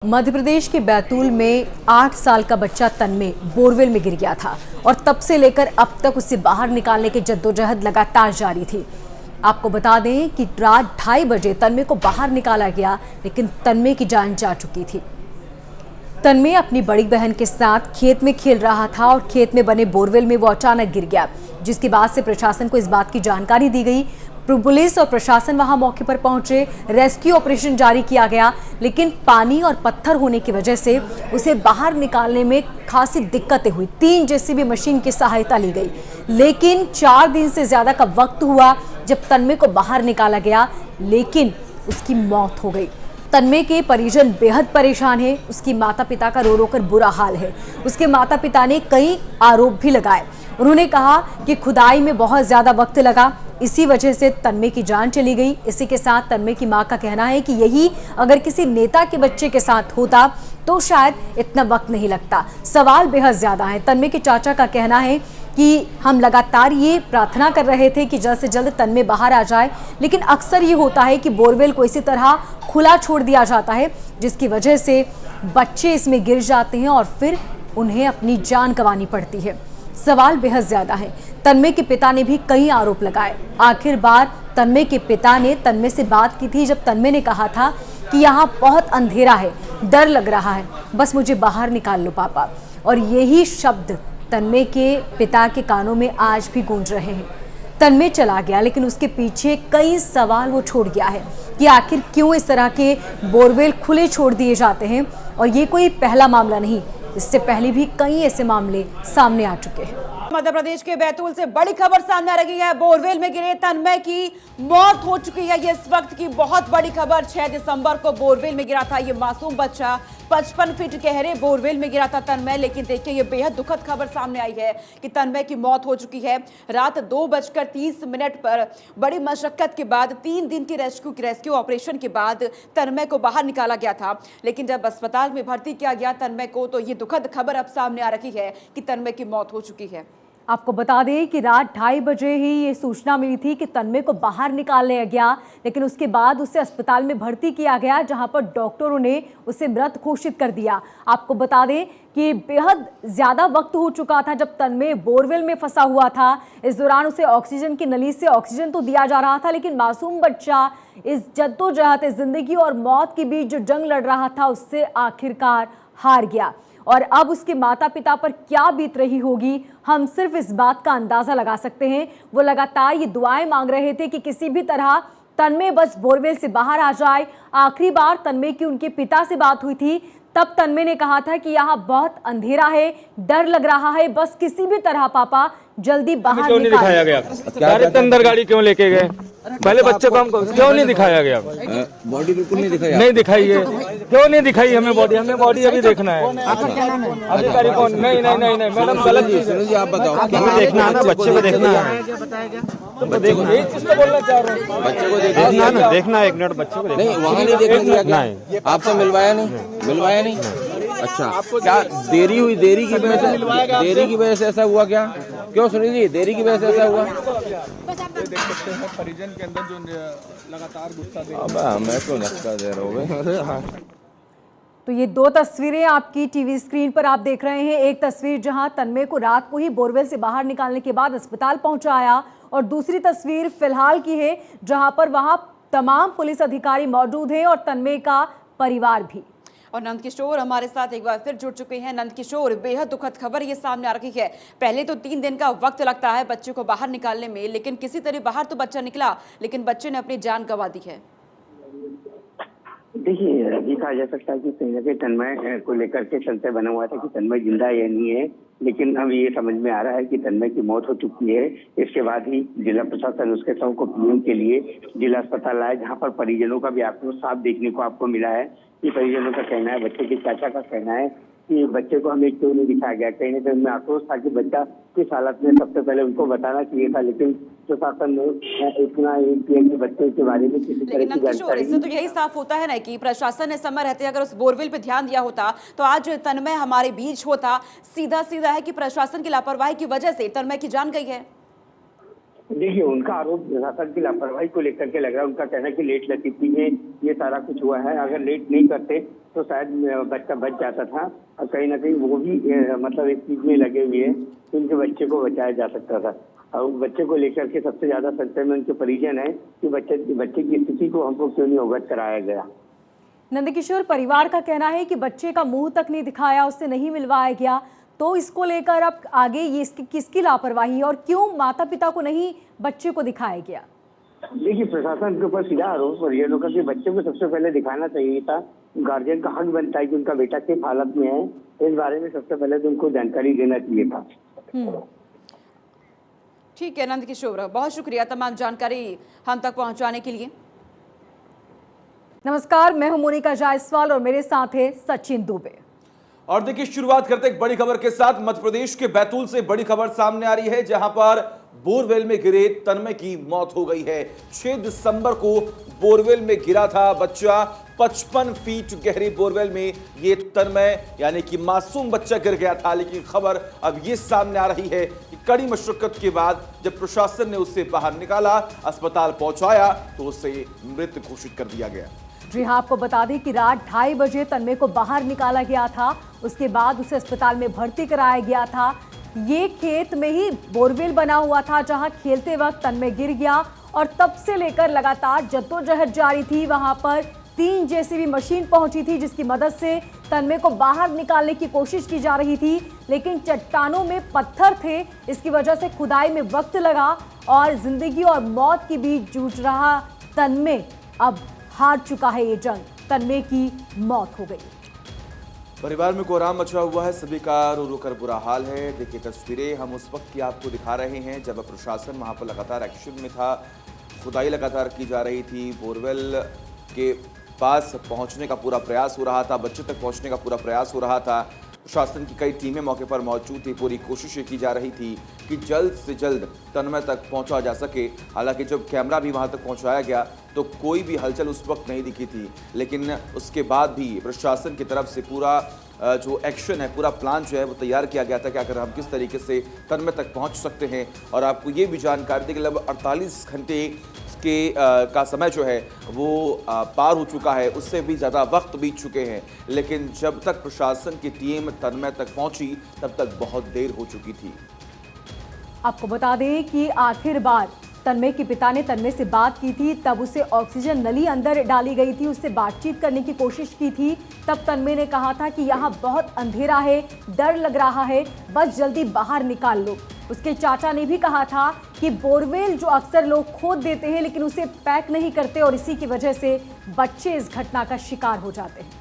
मध्य प्रदेश के बैतूल में 8 साल का बच्चा तन्मय बोरवेल में गिर गया था और तब से लेकर अब तक उसे बाहर निकालने की जद्दोजहद लगातार जारी थी। आपको बता दें कि रात 2:30 बजे तन्मय को बाहर निकाला गया, लेकिन तन्मय की जान जा चुकी थी। तन्मय अपनी बड़ी बहन के साथ खेत में खेल रहा था और खेत में बने बोरवेल में वो अचानक गिर गया, जिसके बाद से प्रशासन को इस बात की जानकारी दी गई। पुलिस और प्रशासन वहां मौके पर पहुंचे, रेस्क्यू ऑपरेशन जारी किया गया, लेकिन पानी और पत्थर होने की वजह से उसे बाहर निकालने में खासी दिक्कतें हुई। 3 जेसीबी मशीन की सहायता ली गई, लेकिन 4 दिन से ज्यादा का वक्त हुआ जब तन्मय को बाहर निकाला गया, लेकिन उसकी मौत हो गई। तन्मय के परिजन बेहद परेशान हैं। उसकी माता पिता का रो रो कर बुरा हाल है। उसके माता पिता ने कई आरोप भी लगाए। उन्होंने कहा कि खुदाई में बहुत ज्यादा वक्त लगा, इसी वजह से तन्मय की जान चली गई। इसी के साथ तन्मय की मां का कहना है कि यही अगर किसी नेता के बच्चे के साथ होता तो शायद इतना वक्त नहीं लगता। सवाल बेहद ज्यादा है। तन्मय के चाचा का कहना है कि हम लगातार ये प्रार्थना कर रहे थे कि जल्द से जल्द तन्मय बाहर आ जाए, लेकिन अक्सर ये होता है कि बोरवेल को इसी तरह खुला छोड़ दिया जाता है, जिसकी वजह से बच्चे इसमें गिर जाते हैं और फिर उन्हें अपनी जान गंवानी पड़ती है। सवाल बेहद ज्यादा है। तन्मय के पिता ने भी कई आरोप लगाए। आखिर बार तन्मय के पिता ने तन्मय से बात की थी, जब तन्मय ने कहा था कि यहाँ बहुत अंधेरा है, डर लग रहा है, बस मुझे बाहर निकाल लो पापा। और यही शब्द तन्मय के पिता के कानों में आज भी गूंज रहे हैं। तन्मय चला गया, लेकिन उसके पीछे कई सवाल वो छोड़ गया है कि आखिर क्यों इस तरह के बोरवेल खुले छोड़ दिए जाते हैं। और ये कोई पहला मामला नहीं, इससे पहले भी कई ऐसे मामले सामने आ चुके हैं। मध्य प्रदेश के बैतूल से बड़ी खबर सामने आ रही है। बोरवेल में गिरे तन्मय की मौत हो चुकी है। ये इस वक्त की बहुत बड़ी खबर। 6 दिसंबर को बोरवेल में गिरा था ये मासूम बच्चा। 55 फीट गहरे बोरवेल में गिरा था तन्मय। लेकिन देखिए, ये बेहद दुखद खबर सामने आई है कि तन्मय की मौत हो चुकी है। रात 2:30 पर बड़ी मशक्कत के बाद 3 दिन की रेस्क्यू ऑपरेशन के बाद तन्मय को बाहर निकाला गया था। लेकिन जब अस्पताल में भर्ती किया गया तन्मय को, तो ये दुखद खबर अब सामने आ रही है कि तन्मय की मौत हो चुकी है। आपको बता दें कि रात 2:30 बजे ही ये सूचना मिली थी कि तन्मय को बाहर निकाल लिया गया, लेकिन उसके बाद उसे अस्पताल में भर्ती किया गया, जहां पर डॉक्टरों ने उसे मृत घोषित कर दिया। आपको बता दें कि बेहद ज्यादा वक्त हो चुका था जब तन्मय बोरवेल में फंसा हुआ था। इस दौरान उसे ऑक्सीजन की नली से ऑक्सीजन तो दिया जा रहा था, लेकिन मासूम बच्चा इस जद्दोजहद, जिंदगी और मौत के बीच जो जंग लड़ रहा था, उससे आखिरकार हार गया। और अब उसके माता पिता पर क्या बीत रही होगी, हम सिर्फ इस बात का अंदाजा लगा सकते हैं। वो लगातार ये दुआएं मांग रहे थे कि किसी भी तरह तन्मय बस बोरवेल से बाहर आ जाए। आखिरी बार तन्मय की उनके पिता से बात हुई थी, तब तन्मय ने कहा था कि यहाँ बहुत अंधेरा है, डर लग रहा है, बस किसी भी तरह पापा जल्दी बाहर क्यों नहीं दिखाया गया? अंदर गाड़ी क्यों लेके गए? पहले बच्चे को हमको क्यों नहीं दिखाया गया? बॉडी बिल्कुल नहीं दिखाई। नहीं दिखाई है, क्यों नहीं दिखाई हमें बॉडी? हमें बॉडी अभी देखना है। अधिकारी कौन? नहीं नहीं नहीं नहीं मैडम, गलत चीज है। आप बताओ, हमें देखना है ना, बच्चे को देखना है। तुमको देखना, यही चीज तो बोलना चाह रहे हैं। बच्चे को देखना ना, देखना 1 मिनट, बच्चे को नहीं, वहाँ नहीं देखने दिया क्या? आपसे मिलवाया नहीं? अच्छा, क्या देरी हुई? देरी की वजह से ऐसा हुआ क्या? क्यों सुनील जी, देरी की वजह से ऐसा हुआ? देख सकते हैं परिजन के अंदर जो लगातार गुस्सा दे अब हमें क्यों नक्का दे रहे हो? तो ये 2 तस्वीरें आपकी टीवी स्क्रीन पर आप देख रहे हैं। एक तस्वीर जहां तन्मय को रात को ही बोरवेल से बाहर निकालने के बाद अस्पताल पहुंचाया, और दूसरी तस्वीर फिलहाल की है जहां पर वहां तमाम पुलिस अधिकारी मौजूद हैं और तन्मय का परिवार भी। और नंद किशोर हमारे साथ एक बार फिर जुड़ चुके हैं। नंद किशोर, बेहद दुखद खबर ये सामने आ रही है। पहले तो 3 दिन का वक्त लगता है बच्चे को बाहर निकालने में, लेकिन किसी तरह बाहर तो बच्चा निकला, लेकिन बच्चे ने अपनी जान गंवा दी है। देखिए, ये कहा जा सकता है कि कहीं ना कहीं तन्मय को लेकर के संशय बना हुआ था कि तन्मय जिंदा है या नहीं है, लेकिन अब ये समझ में आ रहा है कि तन्मय की मौत हो चुकी है। इसके बाद ही जिला प्रशासन उसके शव को पीएम के लिए जिला अस्पताल लाया, जहां पर परिजनों का भी आक्रोश साफ देखने को आपको मिला है। कि परिजनों का कहना है, बच्चे के चाचा का कहना है कि बच्चे को हमें क्यों नहीं दिखाया गया। कहीं ना कहीं उनमें आक्रोश था कि बच्चा किस हालत में, सबसे पहले उनको बताना चाहिए था, लेकिन प्रशासन ने इतना किया कि बच्चे के बारे में किसी तरह की जानकारी। इससे तो यही साफ होता है ना कि प्रशासन ने समय रहते अगर उस बोरवेल पे ध्यान दिया होता तो आज तन्मय हमारे बीच होता। सीधा सीधा है कि प्रशासन की लापरवाही की वजह से तन्मय की जान गई है। देखिए, उनका आरोप प्रशासन की लापरवाही को लेकर के लग रहा है। उनका कहना है कि लेट लतीफी में ये सारा कुछ हुआ है। अगर लेट नहीं करते तो शायद बच्चा बच जाता था, और कहीं ना कहीं वो भी मतलब इस चीज में लगे हुए हैं कि उनके बच्चे को बचाया जा सकता था। और बच्चे को लेकर के सबसे ज्यादा संशय में उनके परिजन है कि बच्चे की स्थिति को हमको क्यों नहीं अवगत कराया गया। नंदकिशोर, परिवार का कहना है कि बच्चे का मुंह तक नहीं दिखाया, उससे नहीं मिलवाया गया, तो इसको लेकर अब आगे ये किसकी लापरवाही और क्यों माता पिता को नहीं बच्चे को दिखाया गया? देखिए, प्रशासन के ऊपर सीधा आरोप परिजनों का कि बच्चे को सबसे पहले दिखाना चाहिए था। गार्जियन का हक बनता है कि उनका बेटा किस हालत में है, इस बारे में सबसे पहले तो उनको जानकारी देना चाहिए था। ठीक है नंदकिशोर, बहुत शुक्रिया तमाम जानकारी हम तक पहुंचाने के लिए। नमस्कार, मैं हूं मोनिका जायसवाल और मेरे साथ है सचिन दुबे। और देखिए, शुरुआत करते एक बड़ी खबर के साथ। मध्य प्रदेश के बैतूल से बड़ी खबर सामने आ रही है, जहां पर बोरवेल में गिरे तन्मय की मौत हो गई है। 6 दिसंबर को बोरवेल में गिरा था बच्चा। 55 फीट गहरी बोरवेल में ये तन्मय यानी कि मासूम बच्चा गिर गया था। लेकिन खबर अब ये सामने आ रही है कि कड़ी मशक्कत के बाद जब प्रशासन ने उसे बाहर निकाला, अस्पताल पहुंचाया, तो उसे मृत घोषित कर दिया गया। जी हाँ, आपको बता दें कि रात 2:30 बजे तन्मय को बाहर निकाला गया था। उसके बाद उसे अस्पताल में भर्ती कराया गया था। ये खेत में ही बोरवेल बना हुआ था, जहां खेलते वक्त तन्मय गिर गया और तब से लेकर लगातार जद्दोजहद जारी थी। वहां पर 3 जेसीबी मशीन पहुंची थी, जिसकी मदद से तन्मय को बाहर निकालने की कोशिश की जा रही थी, लेकिन चट्टानों में पत्थर थे। इसकी वजह से खुदाई में वक्त लगा और जिंदगी और मौत के बीच जूझ रहा तन्मय अब हार चुका है ये जंग। तन्मय की मौत हो गई। परिवार में कोहराम मचा हुआ है, सभी का रो रो कर बुरा हाल है। देखिए तस्वीरें हम उस वक्त की आपको दिखा रहे हैं जब प्रशासन वहां पर लगातार एक्शन में था। खुदाई लगातार की जा रही थी, बोरवेल के पास पहुंचने का पूरा प्रयास हो रहा था, बच्चे तक पहुंचने का पूरा प्रयास हो रहा था। प्रशासन की कई टीमें मौके पर मौजूद थी। पूरी कोशिश ये की जा रही थी कि जल्द से जल्द तन्मय तक पहुंचा जा सके। हालांकि जब कैमरा भी वहां तक पहुंचाया गया तो कोई भी हलचल उस वक्त नहीं दिखी थी, लेकिन उसके बाद भी प्रशासन की तरफ से पूरा जो एक्शन है, पूरा प्लान जो है वो तैयार किया गया था कि अगर हम किस तरीके से तन्मय तक पहुंच सकते हैं। और आपको ये भी जानकारी दी कि लगभग 48 घंटे का समय जो है वो पार हो चुका है, उससे भी ज़्यादा वक्त बीत चुके हैं। लेकिन जब तक प्रशासन की टीम तन्मय तक पहुंची तब तक बहुत देर हो चुकी थी। आपको बता दें कि आखिर बार तन्मय के पिता ने तन्मय से बात की थी, तब उसे ऑक्सीजन नली अंदर डाली गई थी, उससे बातचीत करने की कोशिश की थी। तब तन्मय ने कहा था कि यहाँ बहुत अंधेरा है, डर लग रहा है, बस जल्दी बाहर निकाल लो। उसके चाचा ने भी कहा था कि बोरवेल जो अक्सर लोग खोद देते हैं लेकिन उसे पैक नहीं करते और इसी की वजह से बच्चे इस घटना का शिकार हो जाते हैं।